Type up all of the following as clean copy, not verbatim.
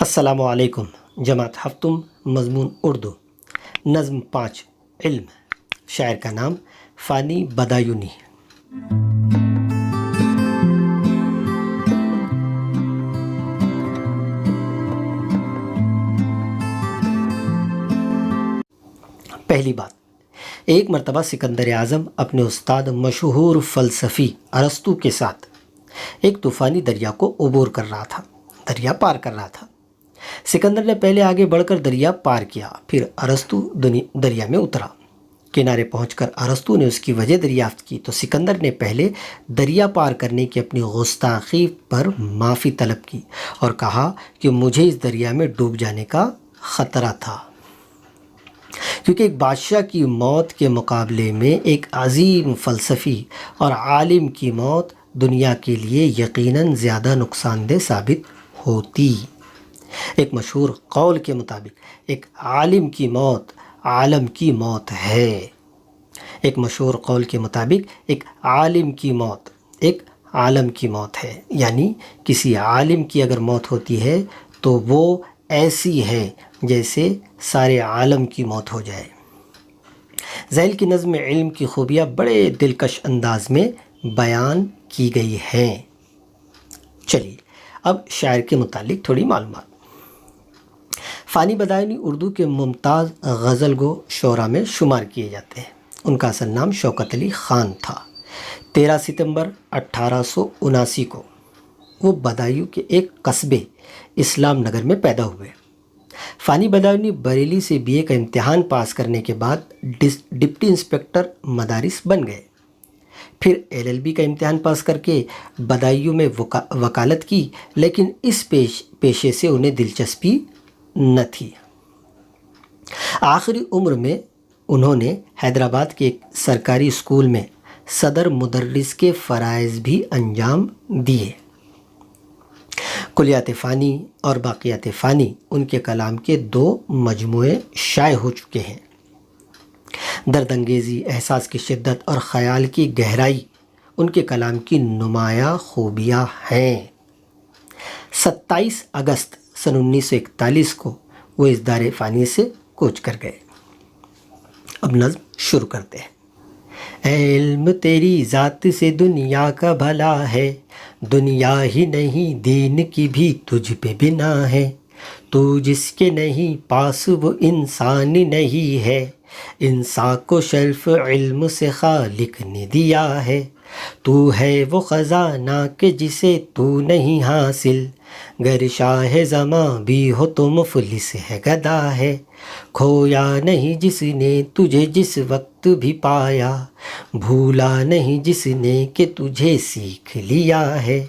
السلام علیکم جماعت ہفتم مضمون اردو نظم 5 علم شاعر کا نام فانی بدایونی۔ پہلی بات، ایک مرتبہ سکندر اعظم اپنے استاد مشہور فلسفی ارسطو کے ساتھ ایک طوفانی دریا کو عبور کر رہا تھا، دریا پار کر رہا تھا۔ سکندر نے پہلے آگے بڑھ کر دریا پار کیا، پھر ارسطو دریا میں اترا۔ کنارے پہنچ کر ارسطو نے اس کی وجہ دریافت کی تو سکندر نے پہلے دریا پار کرنے کی اپنی گستاخی پر معافی طلب کی اور کہا کہ مجھے اس دریا میں ڈوب جانے کا خطرہ تھا، کیونکہ ایک بادشاہ کی موت کے مقابلے میں ایک عظیم فلسفی اور عالم کی موت دنیا کے لیے یقیناً زیادہ نقصان دہ ثابت ہوتی۔ ایک مشہور قول کے مطابق ایک عالم کی موت عالم کی موت ہے۔ ایک مشہور قول کے مطابق ایک عالم کی موت ایک عالم کی موت ہے، یعنی کسی عالم کی اگر موت ہوتی ہے تو وہ ایسی ہے جیسے سارے عالم کی موت ہو جائے۔ ذیل کی نظم علم کی خوبیاں بڑے دلکش انداز میں بیان کی گئی ہیں۔ چلیے اب شاعر کے متعلق تھوڑی معلومات۔ فانی بدایونی اردو کے ممتاز غزل گو شعراء میں شمار کیے جاتے ہیں۔ ان کا اصل نام شوکت علی خان تھا۔ 13 ستمبر 1879 کو وہ بدایوں کے ایک قصبے اسلام نگر میں پیدا ہوئے۔ فانی بدایونی بریلی سے BA کا امتحان پاس کرنے کے بعد ڈپٹی انسپکٹر مدارس بن گئے، پھر LLB کا امتحان پاس کر کے بدایوں میں وکالت کی، لیکن اس پیشے سے انہیں دلچسپی نہ تھی۔ آخری عمر میں انہوں نے حیدرآباد کے ایک سرکاری اسکول میں صدر مدرس کے فرائض بھی انجام دیے۔ کلیات فانی اور باقیات فانی ان کے کلام کے 2 مجموعے شائع ہو چکے ہیں۔ درد انگیزی، احساس کی شدت اور خیال کی گہرائی ان کے کلام کی نمایاں خوبیاں ہیں۔ 27 اگست سن 1941 کو وہ اس دار فانی سے کوچ کر گئے۔ اب نظم شروع کرتے ہیں۔ اے علم تیری ذات سے دنیا کا بھلا ہے، دنیا ہی نہیں دین کی بھی تجھ پہ بنا ہے، تو جس کے نہیں پاس وہ انسان نہیں ہے، انسان کو شرف علم سے خالق نے دیا ہے، تو ہے وہ خزانہ کہ جسے تو نہیں حاصل، گر شاہ زماں بھی ہو تو مفلس ہے گدا ہے، کھویا نہیں جس نے تجھے جس وقت بھی پایا، بھولا نہیں جس نے کہ تجھے سیکھ لیا ہے،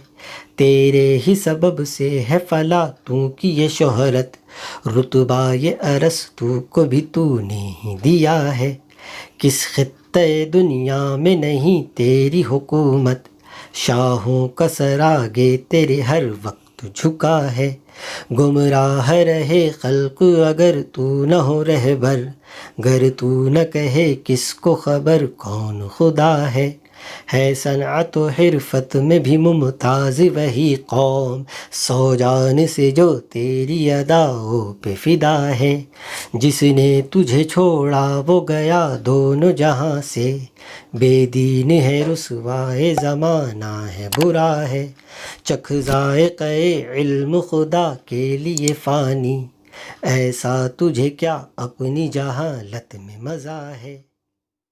تیرے ہی سبب سے ہے فلاح تو کی یہ شہرت، رتبہ یہ ارسطو کو بھی تو نے ہی دیا ہے، کس خطے دنیا میں نہیں تیری حکومت، شاہوں کا سر آگے تیرے ہر وقت جھکا ہے، گمراہ رہے خلق اگر تو نہ ہو رہبر، گر تو نہ کہے کس کو خبر کون خدا ہے صنعت و حرفت میں بھی ممتاز وہی قوم، 100 جان سے جو تیری اداؤں پہ فدا ہے، جس نے تجھے چھوڑا وہ گیا دونوں جہاں سے، بے دین ہے رسوائے زمانہ ہے برا ہے، چکھ ذائقہ علم خدا کے لیے فانی، ایسا تجھے کیا اپنی جہالت میں مزہ ہے۔